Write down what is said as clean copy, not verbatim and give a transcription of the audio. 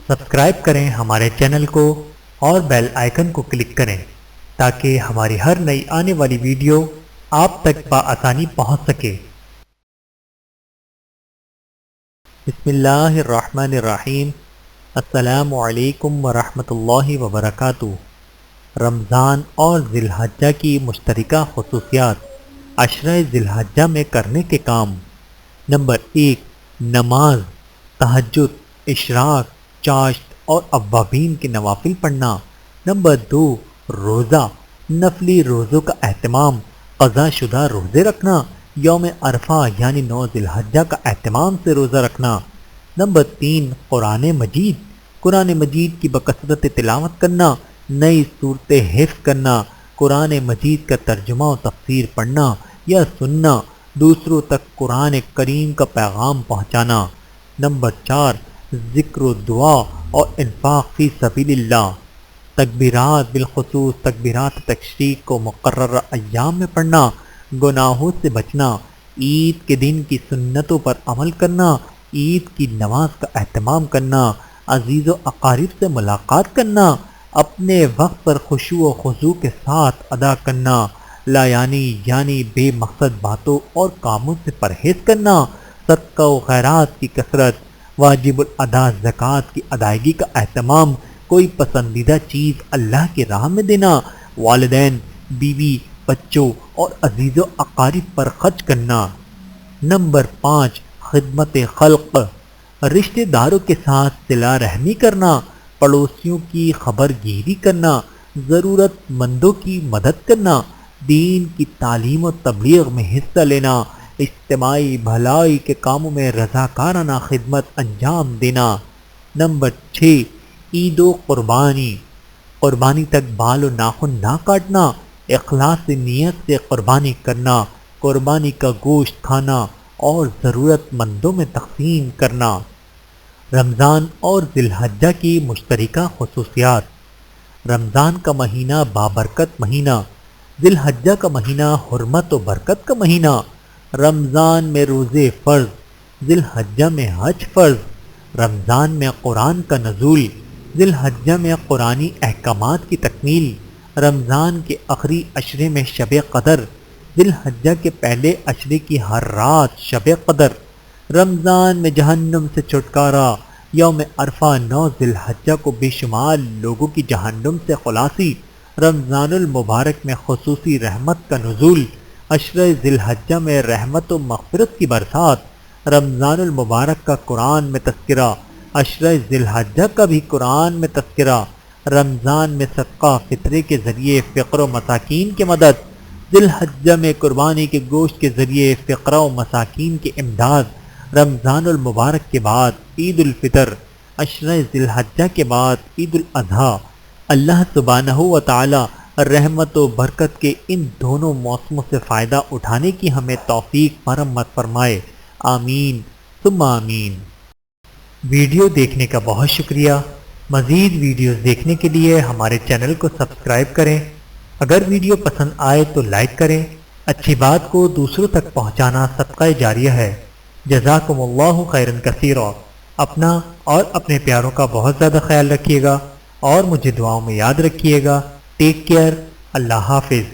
Subscribe کریں ہمارے channel کو اور بیل آئیکن کو کلک کریں تاکہ ہماری ہر نئی آنے والی ویڈیو آپ تک بآسانی پہنچ سکے۔ بسم اللہ الرحمن الرحیم۔ السلام علیکم ورحمۃ اللہ وبرکاتہ۔ رمضان اور ذی الحجہ کی مشترکہ خصوصیات۔ عشرہ ذی الحجہ میں کرنے کے کام۔ نمبر 1، نماز، تہجد، اشراق، چاشت اور اوابین کے نوافل پڑھنا۔ نمبر 2، روزہ، نفلی روزوں کا اہتمام، قضا شدہ روزے رکھنا، یوم عرفہ یعنی 9 ذی الحجہ کا اہتمام سے روزہ رکھنا۔ نمبر 3، قرآن مجید، قرآن مجید کی بکثرت تلاوت کرنا، نئی صورتیں حفظ کرنا، قرآن مجید کا ترجمہ و تفسیر پڑھنا یا سننا، دوسروں تک قرآن کریم کا پیغام پہنچانا۔ نمبر 4، ذکر و دعا اور انفاق فی سبیل اللہ، تکبیرات بالخصوص تکبیرات تشریق کو مقررہ ایام میں پڑھنا، گناہوں سے بچنا، عید کے دن کی سنتوں پر عمل کرنا، عید کی نماز کا اہتمام کرنا، عزیز و اقارب سے ملاقات کرنا، اپنے وقت پر خشوع و خضوع کے ساتھ ادا کرنا، لا یعنی بے مقصد باتوں اور کاموں سے پرہیز کرنا، صدقہ و خیرات کی کثرت، واجب الادا زکوٰۃ کی ادائیگی کا اہتمام، کوئی پسندیدہ چیز اللہ کی راہ میں دینا، والدین، بیوی، بچوں اور عزیز و اقارب پر خرچ کرنا۔ نمبر 5، خدمت خلق، رشتہ داروں کے ساتھ صلہ رحمی کرنا، پڑوسیوں کی خبر گیری کرنا، ضرورت مندوں کی مدد کرنا، دین کی تعلیم و تبلیغ میں حصہ لینا، اجتماعی بھلائی کے کاموں میں رضاکارانہ خدمت انجام دینا۔ نمبر 6، عید و قربانی، قربانی تک بال و ناخن نہ کاٹنا، اخلاص نیت سے قربانی کرنا، قربانی کا گوشت کھانا اور ضرورت مندوں میں تقسیم کرنا۔ رمضان اور ذی الحجہ کی مشترکہ خصوصیات۔ رمضان کا مہینہ بابرکت مہینہ، ذی الحجہ کا مہینہ حرمت و برکت کا مہینہ۔ رمضان میں روزے فرض، ذی الحجہ میں حج فرض۔ رمضان میں قرآن کا نزول، ذی الحجہ میں قرآنی احکامات کی تکمیل۔ رمضان کے آخری عشرے میں شب قدر، ذی الحجہ کے پہلے عشرے کی ہر رات شب قدر۔ رمضان میں جہنم سے چھٹکارا، یوم عرفہ 9 ذی الحجہ کو بے شمار لوگوں کی جہنم سے خلاصی۔ رمضان المبارک میں خصوصی رحمت کا نزول، عشرہ ذی الحجہ میں رحمت و مغفرت کی برسات۔ رمضان المبارک کا قرآن میں تذکرہ، عشرہ ذی الحجہ کا بھی قرآن میں تذکرہ۔ رمضان میں صدقہ فطرے کے ذریعے فقر و مساکین کی مدد، ذی الحجہ میں قربانی کے گوشت کے ذریعے فقراء و مساکین کی امداد۔ رمضان المبارک کے بعد عید الفطر، عشرہ ذی الحجہ کے بعد عید الاضحیٰ۔ اللہ سبحانہ و تعالی رحمت و برکت کے ان دونوں موسموں سے فائدہ اٹھانے کی ہمیں توفیق مرحمت فرمائے، آمین ثم آمین۔ ویڈیو دیکھنے کا بہت شکریہ۔ مزید ویڈیوز دیکھنے کے لیے ہمارے چینل کو سبسکرائب کریں۔ اگر ویڈیو پسند آئے تو لائک کریں۔ اچھی بات کو دوسروں تک پہنچانا صدقہ جاریہ ہے۔ جزاکم اللہ خیرا کثیرا۔ اپنا اور اپنے پیاروں کا بہت زیادہ خیال رکھیے گا اور مجھے دعاؤں میں یاد رکھیے گا۔ Take care. اللہ حافظ۔